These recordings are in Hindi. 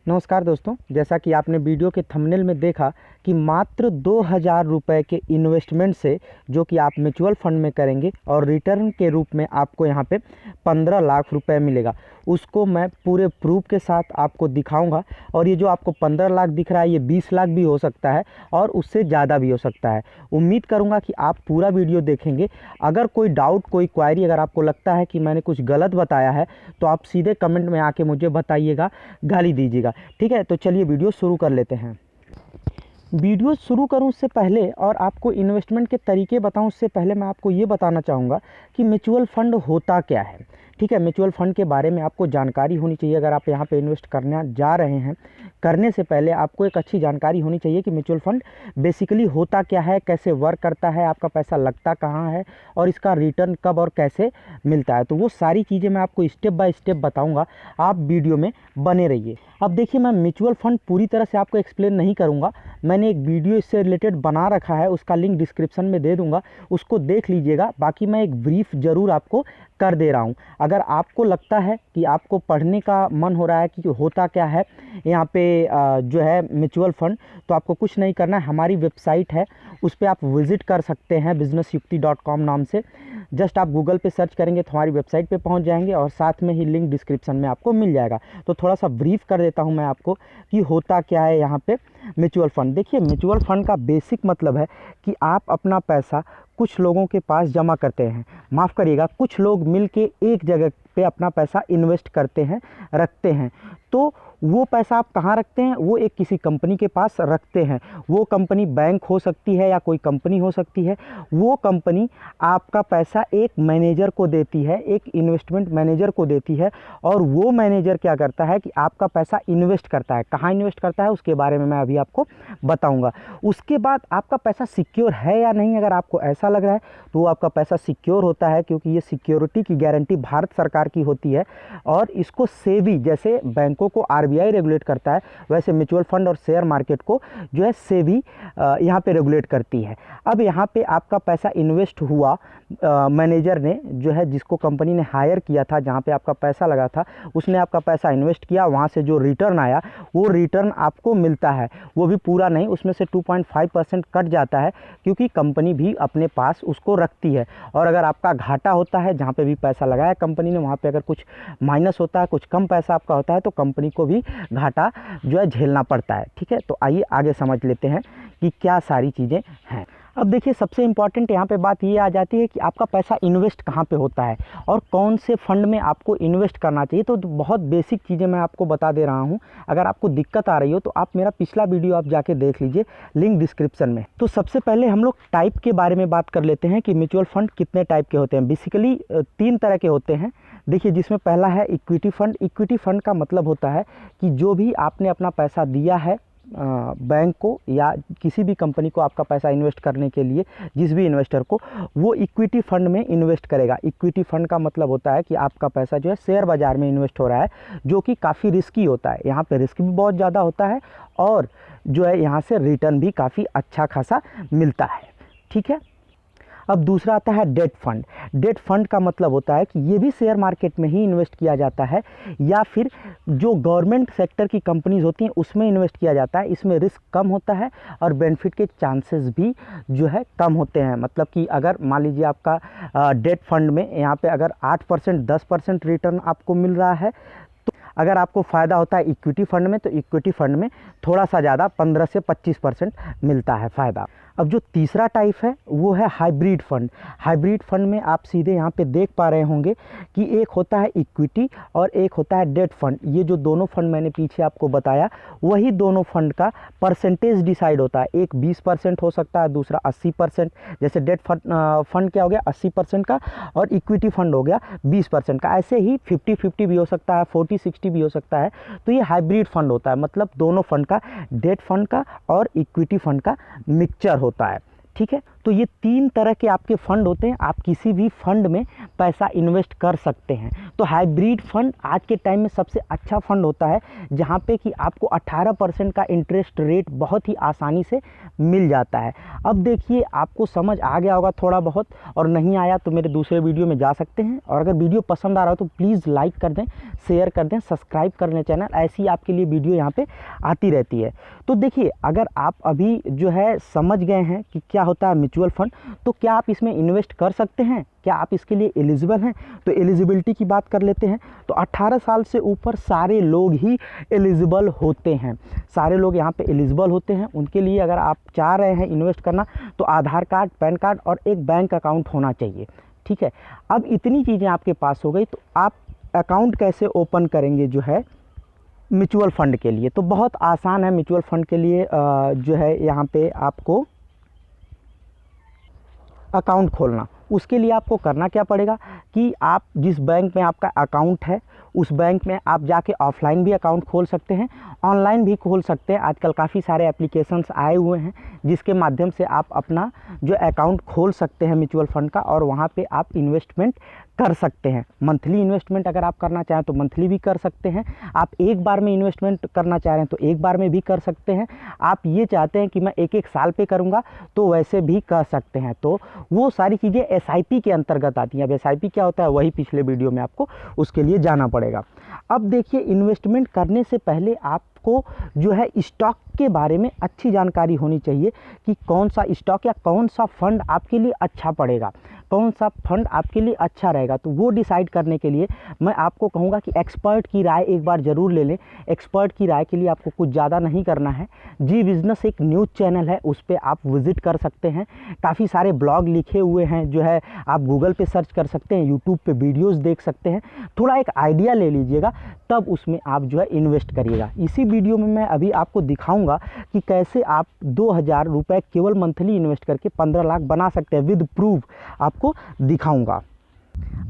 नमस्कार दोस्तों, जैसा कि आपने वीडियो के थंबनेल में देखा कि मात्र 2000 रुपये के इन्वेस्टमेंट से जो कि आप म्यूचुअल फंड में करेंगे और रिटर्न के रूप में आपको यहाँ पे 15 लाख रुपए मिलेगा। उसको मैं पूरे प्रूफ के साथ आपको दिखाऊंगा। और ये जो आपको 15 लाख दिख रहा है, ये 20 लाख भी हो सकता है और उससे ज़्यादा भी हो सकता है। उम्मीद करूँगा कि आप पूरा वीडियो देखेंगे। अगर कोई डाउट, कोई क्वायरी अगर आपको लगता है कि मैंने कुछ गलत बताया है तो आप सीधे कमेंट में आके मुझे बताइएगा, गाली दीजिएगा। ठीक है, तो चलिए वीडियो शुरू कर लेते हैं। वीडियो शुरू करूं उससे पहले और आपको इन्वेस्टमेंट के तरीके बताऊं उससे पहले मैं आपको ये बताना चाहूँगा कि म्यूचुअल फंड होता क्या है। ठीक है, म्यूचुअल फंड के बारे में आपको जानकारी होनी चाहिए। अगर आप यहाँ पे इन्वेस्ट करना जा रहे हैं, करने से पहले आपको एक अच्छी जानकारी होनी चाहिए कि म्यूचुअल फंड बेसिकली होता क्या है, कैसे वर्क करता है, आपका पैसा लगता कहाँ है और इसका रिटर्न कब और कैसे मिलता है। तो वो सारी चीज़ें मैं आपको स्टेप बाय स्टेप बताऊँगा, आप वीडियो में बने रहिए। अब देखिए, मैं म्यूचुअल फंड पूरी तरह से आपको एक्सप्लेन नहीं करूँगा। मैंने एक वीडियो इससे रिलेटेड बना रखा है, उसका लिंक डिस्क्रिप्शन में दे दूंगा, उसको देख लीजिएगा। बाकी मैं एक ब्रीफ ज़रूर आपको कर दे रहा हूँ। अगर आपको लगता है कि आपको पढ़ने का मन हो रहा है कि होता क्या है यहाँ पे जो है म्यूचुअल फंड, तो आपको कुछ नहीं करना है। हमारी वेबसाइट है, उस पर आप विज़िट कर सकते हैं businessयुक्ति.com नाम से। जस्ट आप गूगल पे सर्च करेंगे तो हमारी वेबसाइट पे पहुंच जाएंगे और साथ में ही लिंक डिस्क्रिप्शन में आपको मिल जाएगा। तो थोड़ा सा ब्रीफ कर देता हूं मैं आपको कि होता क्या है यहाँ पे म्यूचुअल फंड। देखिए, म्यूचुअल फंड का बेसिक मतलब है कि आप अपना पैसा कुछ लोगों के पास जमा करते हैं, माफ़ करिएगा, कुछ लोग मिल के एक जगह पे अपना पैसा इन्वेस्ट करते हैं, रखते हैं। तो वो पैसा आप कहाँ रखते हैं? वो एक किसी कंपनी के पास रखते हैं। वो कंपनी बैंक हो सकती है या कोई कंपनी हो सकती है। वो कंपनी आपका पैसा एक मैनेजर को देती है, एक इन्वेस्टमेंट मैनेजर को देती है, और वो मैनेजर क्या करता है कि आपका पैसा इन्वेस्ट करता है। कहाँ इन्वेस्ट करता है उसके बारे में मैं अभी आपको बताऊंगा। उसके बाद आपका पैसा सिक्योर है या नहीं, अगर आपको ऐसा लग रहा है तो वो आपका पैसा सिक्योर होता है, क्योंकि ये सिक्योरिटी की गारंटी भारत सरकार की होती है। और इसको सेबी, जैसे बैंकों को आरबीआई रेगुलेट करता है, वैसे म्यूचुअल फंड और शेयर मार्केट को जो है सेबी यहाँ पे रेगुलेट करती है। अब यहाँ पे आपका पैसा इन्वेस्ट हुआ, मैनेजर ने जो है, जिसको कंपनी ने हायर किया था, जहाँ पे आपका पैसा लगा था, उसने आपका पैसा इन्वेस्ट किया। वहाँ से जो रिटर्न आया वो रिटर्न आपको मिलता है। वो भी पूरा नहीं, उसमें से 2.5% कट जाता है, क्योंकि कंपनी भी अपने पास उसको रखती है। और अगर आपका घाटा होता है, जहाँ पे भी पैसा लगाया कंपनी ने, वहाँ पे अगर कुछ माइनस होता है, कुछ कम पैसा आपका होता है, तो कंपनी को भी घाटा जो है झेलना पड़ता है। ठीक है, तो आइए आगे समझ लेते हैं कि क्या सारी चीज़ें हैं। अब देखिए, सबसे इम्पॉर्टेंट यहाँ पे बात ये आ जाती है कि आपका पैसा इन्वेस्ट कहाँ पे होता है और कौन से फंड में आपको इन्वेस्ट करना चाहिए। तो बहुत बेसिक चीज़ें मैं आपको बता दे रहा हूँ। अगर आपको दिक्कत आ रही हो तो आप मेरा पिछला वीडियो आप जाके देख लीजिए, लिंक डिस्क्रिप्शन में। तो सबसे पहले हम लोग टाइप के बारे में बात कर लेते हैं कि म्यूचुअल फंड कितने टाइप के होते हैं। बेसिकली 3 तरह के होते हैं। देखिए, जिसमें पहला है इक्विटी फंड। इक्विटी फंड का मतलब होता है कि जो भी आपने अपना पैसा दिया है बैंक को या किसी भी कंपनी को, आपका पैसा इन्वेस्ट करने के लिए जिस भी इन्वेस्टर को, वो इक्विटी फंड में इन्वेस्ट करेगा। इक्विटी फंड का मतलब होता है कि आपका पैसा जो है शेयर बाज़ार में इन्वेस्ट हो रहा है, जो कि काफ़ी रिस्की होता है। यहाँ पे रिस्क भी बहुत ज़्यादा होता है और जो है यहाँ से रिटर्न भी काफ़ी अच्छा खासा मिलता है। ठीक है, अब दूसरा आता है डेट फंड। डेट फंड का मतलब होता है कि ये भी शेयर मार्केट में ही इन्वेस्ट किया जाता है या फिर जो गवर्नमेंट सेक्टर की कंपनीज होती हैं उसमें इन्वेस्ट किया जाता है। इसमें रिस्क कम होता है और बेनिफिट के चांसेस भी जो है कम होते हैं। मतलब कि अगर मान लीजिए आपका डेट फंड में यहाँ पे अगर 8% 10% रिटर्न आपको मिल रहा है, तो अगर आपको फ़ायदा होता है इक्विटी फंड में, तो इक्विटी फंड में थोड़ा सा ज़्यादा 15 से 25% मिलता है फ़ायदा। अब जो तीसरा टाइप है वो है हाइब्रिड फंड। हाइब्रिड फंड में आप सीधे यहाँ पे देख पा रहे होंगे कि एक होता है इक्विटी और एक होता है डेट फंड। ये जो दोनों फंड मैंने पीछे आपको बताया, वही दोनों फंड का परसेंटेज डिसाइड होता है। एक 20% हो सकता है, दूसरा 80%। जैसे डेट फंड क्या हो गया 80% का, और इक्विटी फंड हो गया 20% का। ऐसे ही 50-50 भी हो सकता है, 40-60 भी हो सकता है। तो ये हाइब्रिड फंड होता है, मतलब दोनों फंड का, डेट फंड का और इक्विटी फंड का मिक्सचर होता है। ठीक है। तो ये 3 तरह के आपके फ़ंड होते हैं, आप किसी भी फ़ंड में पैसा इन्वेस्ट कर सकते हैं। तो हाइब्रिड फ़ंड आज के टाइम में सबसे अच्छा फ़ंड होता है, जहाँ पे कि आपको 18% का इंटरेस्ट रेट बहुत ही आसानी से मिल जाता है। अब देखिए, आपको समझ आ गया होगा थोड़ा बहुत, और नहीं आया तो मेरे दूसरे वीडियो में जा सकते हैं। और अगर वीडियो पसंद आ रहा हो तो प्लीज़ लाइक कर दें, शेयर कर दें, सब्सक्राइब कर लें चैनल, ऐसी आपके लिए वीडियो यहाँ पे आती रहती है। तो देखिए, अगर आप अभी जो है समझ गए हैं कि क्या होता है म्यूचुअल फंड, तो क्या आप इसमें इन्वेस्ट कर सकते हैं, क्या आप इसके लिए एलिजिबल हैं? तो एलिजिबिलिटी की बात कर लेते हैं। तो 18 साल से ऊपर सारे लोग ही एलिजिबल होते हैं, सारे लोग यहाँ पे एलिजिबल होते हैं। उनके लिए अगर आप चाह रहे हैं इन्वेस्ट करना, तो आधार कार्ड, पैन कार्ड और एक बैंक अकाउंट होना चाहिए, ठीक है। अब इतनी चीज़ें आपके पास हो गई, तो आप अकाउंट कैसे ओपन करेंगे जो है म्यूचुअल फ़ंड के लिए? तो बहुत आसान है म्यूचुअल फ़ंड के लिए जो है यहाँ पे आपको अकाउंट खोलना। उसके लिए आपको करना क्या पड़ेगा कि आप जिस बैंक में आपका अकाउंट है, उस बैंक में आप जाके ऑफलाइन भी अकाउंट खोल सकते हैं, ऑनलाइन भी खोल सकते हैं। आजकल काफ़ी सारे एप्लीकेशंस आए हुए हैं जिसके माध्यम से आप अपना जो अकाउंट खोल सकते हैं म्यूचुअल फ़ंड का, और वहाँ पे आप इन्वेस्टमेंट कर सकते हैं। मंथली इन्वेस्टमेंट अगर आप करना चाहें तो मंथली भी कर सकते हैं, आप एक बार में इन्वेस्टमेंट करना चाह रहे हैं तो एक बार में भी कर सकते हैं, आप ये चाहते हैं कि मैं एक एक साल पे करूँगा तो वैसे भी कर सकते हैं। तो वो सारी चीज़ें एसआईपी के अंतर्गत आती हैं। अब एसआईपी क्या होता है वही पिछले वीडियो में आपको उसके लिए जाना पड़ेगा। अब देखिए, इन्वेस्टमेंट करने से पहले आपको जो है स्टॉक के बारे में अच्छी जानकारी होनी चाहिए कि कौन सा स्टॉक या कौन सा फंड आपके लिए अच्छा पड़ेगा, कौन सा फंड आपके लिए अच्छा रहेगा। तो वो डिसाइड करने के लिए मैं आपको कहूँगा कि एक्सपर्ट की राय एक बार ज़रूर ले लें। एक्सपर्ट की राय के लिए आपको कुछ ज़्यादा नहीं करना है। जी बिज़नेस एक न्यूज़ चैनल है, उस पर आप विज़िट कर सकते हैं। काफ़ी सारे ब्लॉग लिखे हुए हैं, जो है आप गूगल पे सर्च कर सकते हैं, यूट्यूब पे वीडियोस देख सकते हैं। थोड़ा एक आइडिया ले लीजिएगा, तब उसमें आप जो है इन्वेस्ट करिएगा। इसी वीडियो में मैं अभी आपको दिखाऊंगा कि कैसे आप 2000 रुपये केवल मंथली इन्वेस्ट करके 15 लाख बना सकते हैं, विद प्रूफ आपको दिखाऊंगा।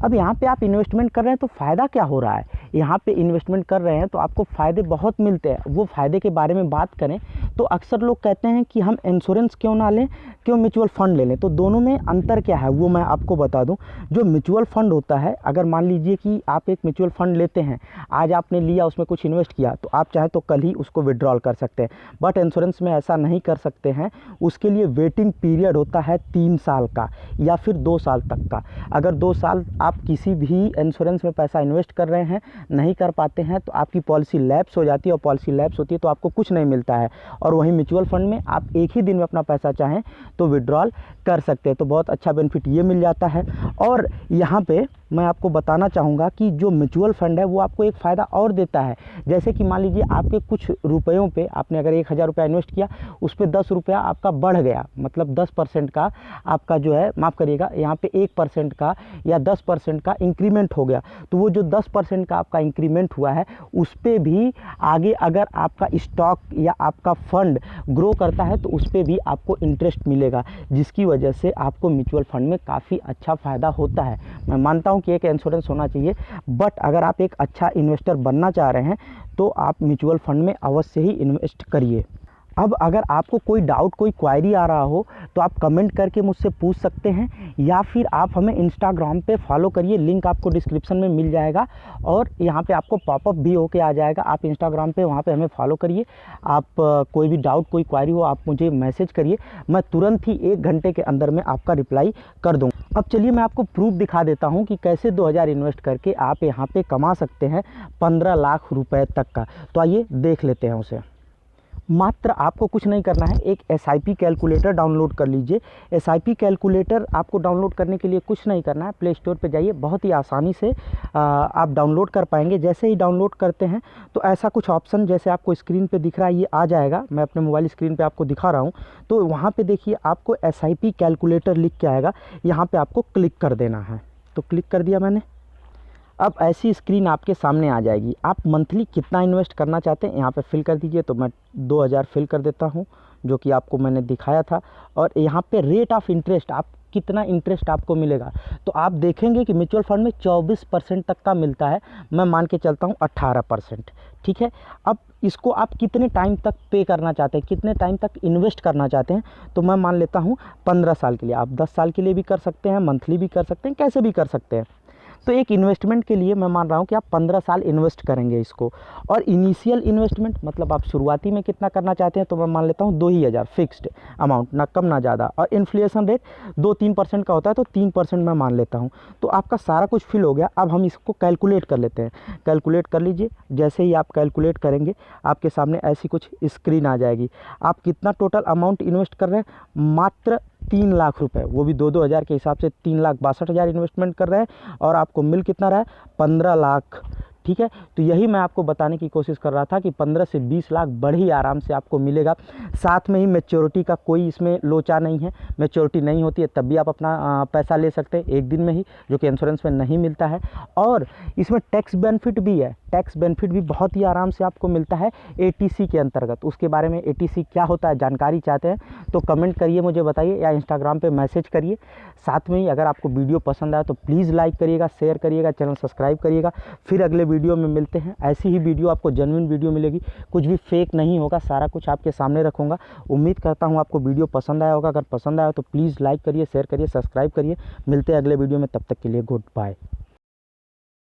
अब यहाँ पे आप इन्वेस्टमेंट कर रहे हैं तो फ़ायदा क्या हो रहा है? यहाँ पे इन्वेस्टमेंट कर रहे हैं तो आपको फ़ायदे बहुत मिलते हैं। वो फ़ायदे के बारे में बात करें तो अक्सर लोग कहते हैं कि हम इंश्योरेंस क्यों ना लें, क्यों म्यूचुअल फ़ंड ले लें। तो दोनों में अंतर क्या है वो मैं आपको बता दूं। जो म्यूचुअल फ़ंड होता है, अगर मान लीजिए कि आप एक म्यूचुअल फ़ंड लेते हैं, आज आपने लिया, उसमें कुछ इन्वेस्ट किया, तो आप चाहें तो कल ही उसको विड्रॉल कर सकते हैं। बट इंश्योरेंस में ऐसा नहीं कर सकते हैं, उसके लिए वेटिंग पीरियड होता है 3 साल का या फिर 2 साल तक का। अगर 2 साल आप किसी भी इंश्योरेंस में पैसा इन्वेस्ट कर रहे हैं, नहीं कर पाते हैं, तो आपकी पॉलिसी लैप्स हो जाती है, और पॉलिसी लैप्स होती है तो आपको कुछ नहीं मिलता है। और वहीं म्यूचुअल फंड में आप एक ही दिन में अपना पैसा चाहें तो विड्रॉल कर सकते हैं। तो बहुत अच्छा बेनिफिट ये मिल जाता है। और यहाँ पे मैं आपको बताना चाहूँगा कि जो म्यूचुअल फंड है वो आपको एक फ़ायदा और देता है। जैसे कि मान लीजिए आपके कुछ रुपयों पे आपने अगर 1000 रुपया इन्वेस्ट किया, उस पर 10 रुपया आपका बढ़ गया, मतलब 10% का आपका जो है, माफ़ करिएगा, यहाँ पे 1% का या 10% का इंक्रीमेंट हो गया। तो वो जो 10% का आपका इंक्रीमेंट हुआ है, उस पर भी आगे अगर आपका स्टॉक या आपका फंड ग्रो करता है तो उस पर भी आपको इंटरेस्ट मिलेगा, जिसकी वजह से आपको म्यूचुअल फंड में काफ़ी अच्छा फ़ायदा होता है। मैं मानता हूँ कि एक इंश्योरेंस होना चाहिए, बट अगर आप एक अच्छा इन्वेस्टर बनना चाह रहे हैं तो आप म्यूचुअल फंड में अवश्य ही इन्वेस्ट करिए। अब अगर आपको कोई डाउट, कोई क्वायरी आ रहा हो तो आप कमेंट करके मुझसे पूछ सकते हैं, या फिर आप हमें इंस्टाग्राम पे फॉलो करिए, लिंक आपको डिस्क्रिप्शन में मिल जाएगा, और यहाँ पे आपको पॉपअप भी होके आ जाएगा। आप इंस्टाग्राम पे वहाँ पे हमें फॉलो करिए। आप कोई भी डाउट, कोई क्वायरी हो, आप मुझे मैसेज करिए, मैं तुरंत ही 1 घंटे के अंदर में आपका रिप्लाई कर दूँगा। अब चलिए मैं आपको प्रूफ दिखा देता हूँ कि कैसे 2000 इन्वेस्ट करके आप यहाँ पर कमा सकते हैं 15 लाख रुपये तक का। तो आइए देख लेते हैं उसे। मात्र आपको कुछ नहीं करना है, एक एसआईपी कैलकुलेटर डाउनलोड कर लीजिए। एसआईपी कैलकुलेटर आपको डाउनलोड करने के लिए कुछ नहीं करना है, प्ले स्टोर पे जाइए, बहुत ही आसानी से आप डाउनलोड कर पाएंगे। जैसे ही डाउनलोड करते हैं तो ऐसा कुछ ऑप्शन जैसे आपको स्क्रीन पे दिख रहा है ये आ जाएगा। मैं अपने मोबाइल स्क्रीन पे आपको दिखा रहा हूँ। तो वहाँ पर देखिए आपको एसआईपी कैलकुलेटर लिख के आएगा, यहाँ पर आपको क्लिक कर देना है। तो क्लिक कर दिया मैंने। अब ऐसी स्क्रीन आपके सामने आ जाएगी। आप मंथली कितना इन्वेस्ट करना चाहते हैं यहाँ पे फिल कर दीजिए। तो मैं 2000 फिल कर देता हूँ, जो कि आपको मैंने दिखाया था। और यहाँ पे रेट ऑफ इंटरेस्ट, आप कितना इंटरेस्ट आपको मिलेगा, तो आप देखेंगे कि म्यूचुअल फंड में 24% तक का मिलता है। मैं मान के चलता हूँ 18%, ठीक है। अब इसको आप कितने टाइम तक पे करना चाहते हैं, कितने टाइम तक इन्वेस्ट करना चाहते हैं, तो मैं मान लेता हूँ 15 साल के लिए। आप 10 साल के लिए भी कर सकते हैं, मंथली भी कर सकते हैं, कैसे भी कर सकते हैं। तो एक इन्वेस्टमेंट के लिए मैं मान रहा हूँ कि आप 15 साल इन्वेस्ट करेंगे इसको। और इनिशियल इन्वेस्टमेंट मतलब आप शुरुआती में कितना करना चाहते हैं, तो मैं मान लेता हूँ 2,000 फिक्स्ड अमाउंट, ना कम ना ज़्यादा। और इन्फ्लेशन रेट 2-3% का होता है, तो 3% मैं मान लेता हूँ। तो आपका सारा कुछ फिल हो गया। अब हम इसको कैलकुलेट कर लेते हैं। कैलकुलेट कर लीजिए। जैसे ही आप कैलकुलेट करेंगे आपके सामने ऐसी कुछ स्क्रीन आ जाएगी। आप कितना टोटल अमाउंट इन्वेस्ट कर रहे हैं, मात्र 3 लाख रुपए, वो भी 2-2 हज़ार के हिसाब से 3,62,000 इन्वेस्टमेंट कर रहे हैं और आपको मिल कितना रहा है, 15 लाख। ठीक है, तो यही मैं आपको बताने की कोशिश कर रहा था कि 15 से 20 लाख बड़ी आराम से आपको मिलेगा। साथ में ही मैच्योरिटी का कोई इसमें लोचा नहीं है, मैच्योरिटी नहीं होती है तब भी आप अपना पैसा ले सकते हैं एक दिन में ही, जो कि इंश्योरेंस में नहीं मिलता है। और इसमें टैक्स बेनिफिट भी है, टैक्स बेनिफिट भी बहुत ही आराम से आपको मिलता है एटीसी के अंतर्गत। उसके बारे में एटीसी क्या होता है जानकारी चाहते हैं तो कमेंट करिए, मुझे बताइए, या इंस्टाग्राम पे मैसेज करिए। साथ में ही अगर आपको वीडियो पसंद आया तो प्लीज़ लाइक करिएगा, शेयर करिएगा, चैनल सब्सक्राइब करिएगा। फिर अगले वीडियो में मिलते हैं। ऐसी ही वीडियो आपको जेन्युइन वीडियो मिलेगी, कुछ भी फेक नहीं होगा, सारा कुछ आपके सामने रखूँगा। उम्मीद करता हूँ आपको वीडियो पसंद आया होगा। अगर पसंद आया तो प्लीज़ लाइक करिए, शेयर करिए, सब्सक्राइब करिए। मिलते हैं अगले वीडियो में, तब तक के लिए गुड बाय।